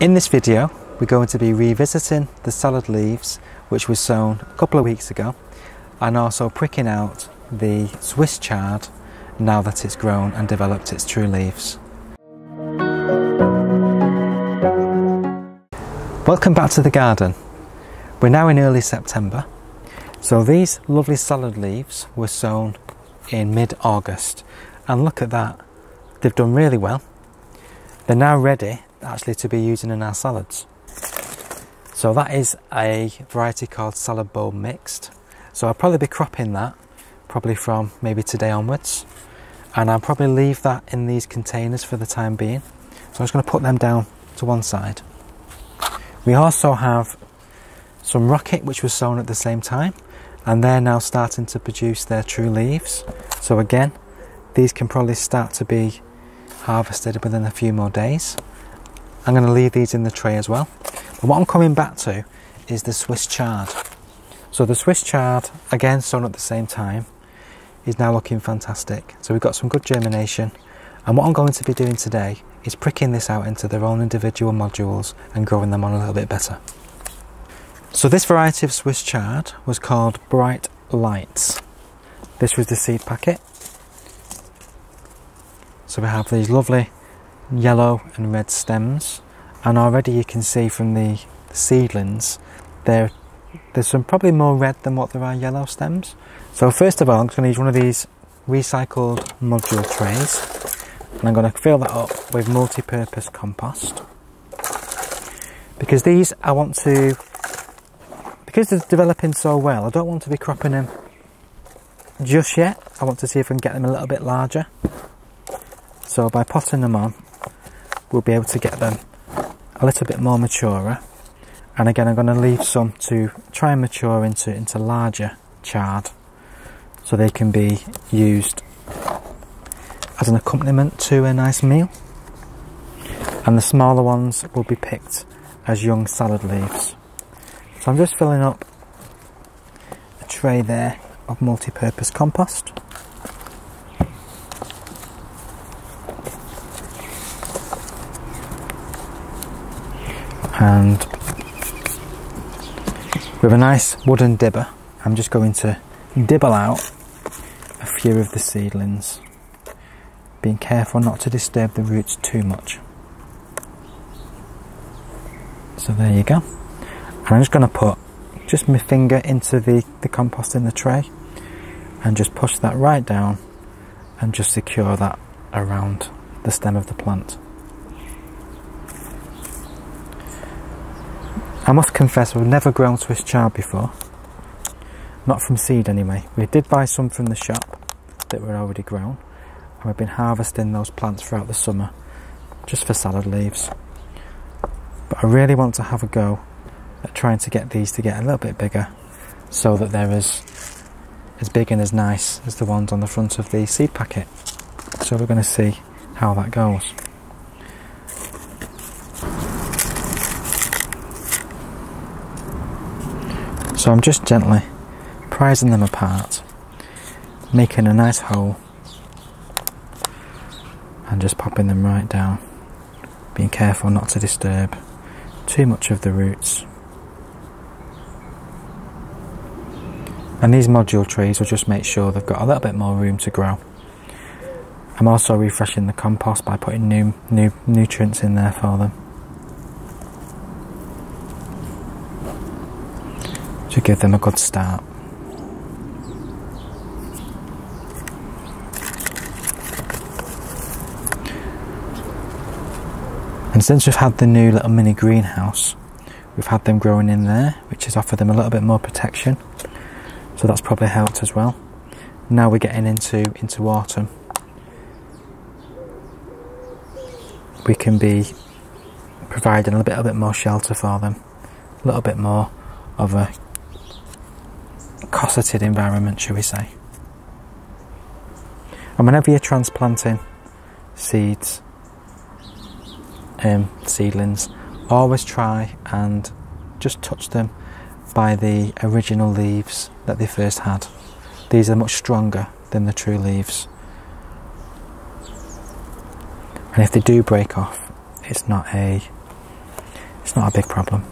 In this video we're going to be revisiting the salad leaves which were sown a couple of weeks ago, and also pricking out the Swiss chard now that it's grown and developed its true leaves. Welcome back to the garden. We're now in early September, so these lovely salad leaves were sown in mid-August, and look at that, they've done really well. They're now ready actually to be used in our salads. So that is a variety called Salad Bowl Mixed. So I'll probably be cropping that probably from maybe today onwards, and I'll probably leave that in these containers for the time being. So I'm just going to put them down to one side. We also have some rocket which was sown at the same time, and they're now starting to produce their true leaves. So again, these can probably start to be harvested within a few more days. I'm going to leave these in the tray as well. But what I'm coming back to is the Swiss chard. So the Swiss chard, again sown at the same time, is now looking fantastic. So we've got some good germination, and what I'm going to be doing today is pricking this out into their own individual modules and growing them on a little bit better. So this variety of Swiss chard was called Bright Lights. This was the seed packet. So we have these lovely yellow and red stems, and already you can see from the seedlings there's some probably more red than what there are yellow stems. So first of all, I'm going to use one of these recycled module trays, and I'm going to fill that up with multi-purpose compost, because these because they're developing so well, I don't want to be cropping them just yet. I want to see if I can get them a little bit larger. So by potting them on, we'll be able to get them a little bit more maturer. And again, I'm going to leave some to try and mature into larger chard, so they can be used as an accompaniment to a nice meal. And the smaller ones will be picked as young salad leaves. So I'm just filling up a tray there of multi-purpose compost. And with a nice wooden dibber, I'm just going to dibble out a few of the seedlings, being careful not to disturb the roots too much. So there you go. And I'm just going to put just my finger into the compost in the tray and just push that right down and just secure that around the stem of the plant. I must confess, we've never grown Swiss chard before, not from seed anyway. We did buy some from the shop that were already grown, and we've been harvesting those plants throughout the summer just for salad leaves. But I really want to have a go at trying to get these to get a little bit bigger, so that they're as big and as nice as the ones on the front of the seed packet. So we're going to see how that goes. So I'm just gently prising them apart, making a nice hole, and just popping them right down, being careful not to disturb too much of the roots. And these module trees will just make sure they've got a little bit more room to grow. I'm also refreshing the compost by putting new nutrients in there for them, to give them a good start. And since we've had the new little mini greenhouse, we've had them growing in there, which has offered them a little bit more protection. So that's probably helped as well. Now we're getting into autumn. We can be providing a little bit more shelter for them, a little bit more of a cosseted environment, shall we say. And whenever you're transplanting seedlings, always try and just touch them by the original leaves that they first had. These are much stronger than the true leaves, and if they do break off, it's not a It's not a big problem.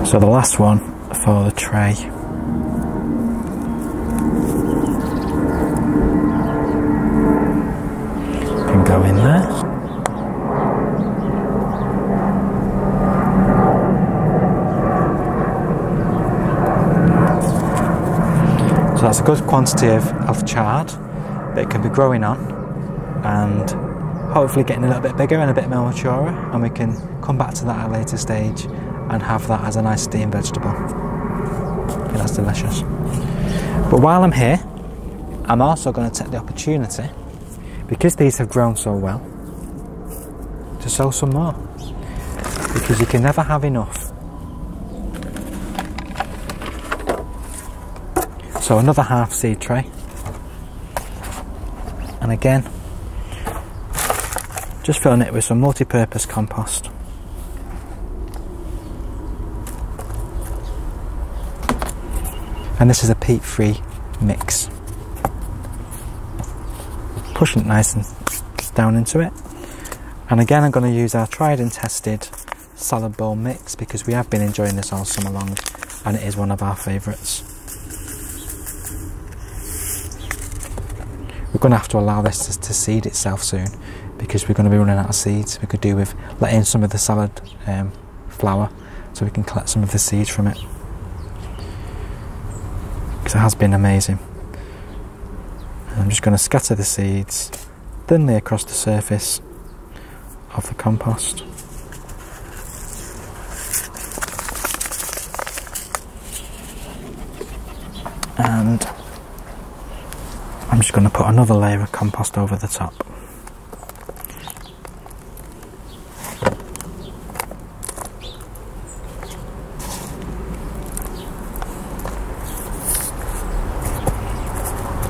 So the last one for the tray. Can go in there. So that's a good quantity of chard that it can be growing on, and hopefully getting a little bit bigger and a bit more mature, and we can come back to that at a later stage and have that as a nice steamed vegetable. Okay, that's delicious. But while I'm here, I'm also going to take the opportunity, because these have grown so well, to sow some more, because you can never have enough. So another half seed tray, and again just filling it with some multi-purpose compost. And this is a peat-free mix. Pushing it nice and down into it. And again, I'm going to use our tried and tested salad bowl mix, because we have been enjoying this all summer long and it is one of our favourites. We're going to have to allow this to seed itself soon, because we're going to be running out of seeds. We could do with letting some of the salad flower, so we can collect some of the seeds from it, because it has been amazing. And I'm just going to scatter the seeds thinly across the surface of the compost. And I'm just going to put another layer of compost over the top.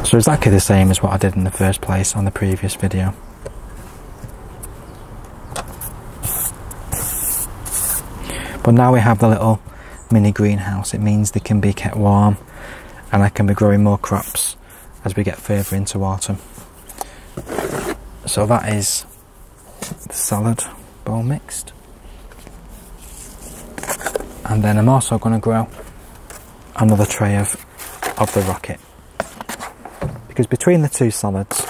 So exactly the same as what I did in the first place on the previous video. But now we have the little mini greenhouse. It means they can be kept warm, and I can be growing more crops as we get further into autumn. So that is the salad bowl mixed. And then I'm also going to grow another tray of the rocket. Because between the two salads,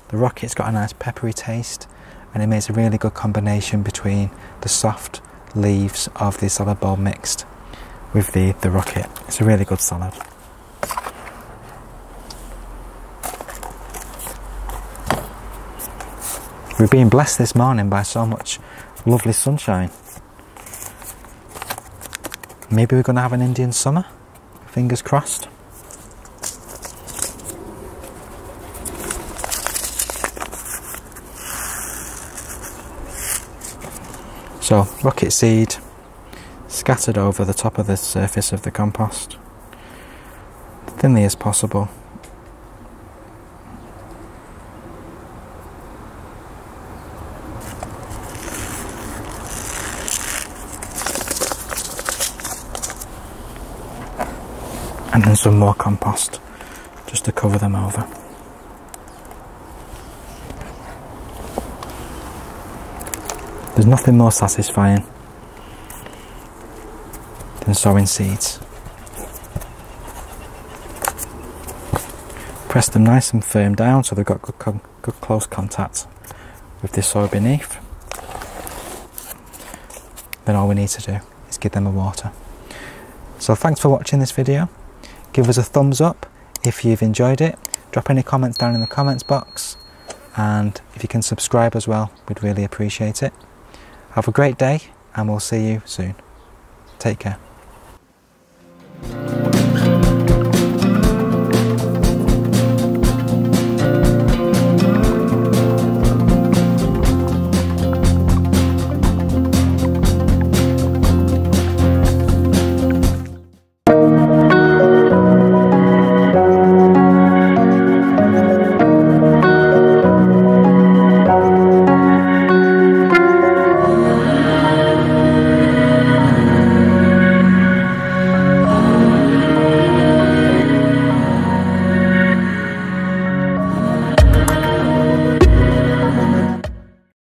the rocket's got a nice peppery taste, and it makes a really good combination between the soft leaves of the salad bowl mixed with the rocket. It's a really good salad. We've been blessed this morning by so much lovely sunshine. Maybe we're going to have an Indian summer, fingers crossed. So, rocket seed scattered over the top of the surface of the compost, thinly as possible. And then some more compost just to cover them over. There's nothing more satisfying than sowing seeds. Press them nice and firm down so they've got good close contact with the soil beneath. Then all we need to do is give them a water. So thanks for watching this video. Give us a thumbs up if you've enjoyed it. Drop any comments down in the comments box. And if you can subscribe as well, we'd really appreciate it. Have a great day, and we'll see you soon. Take care.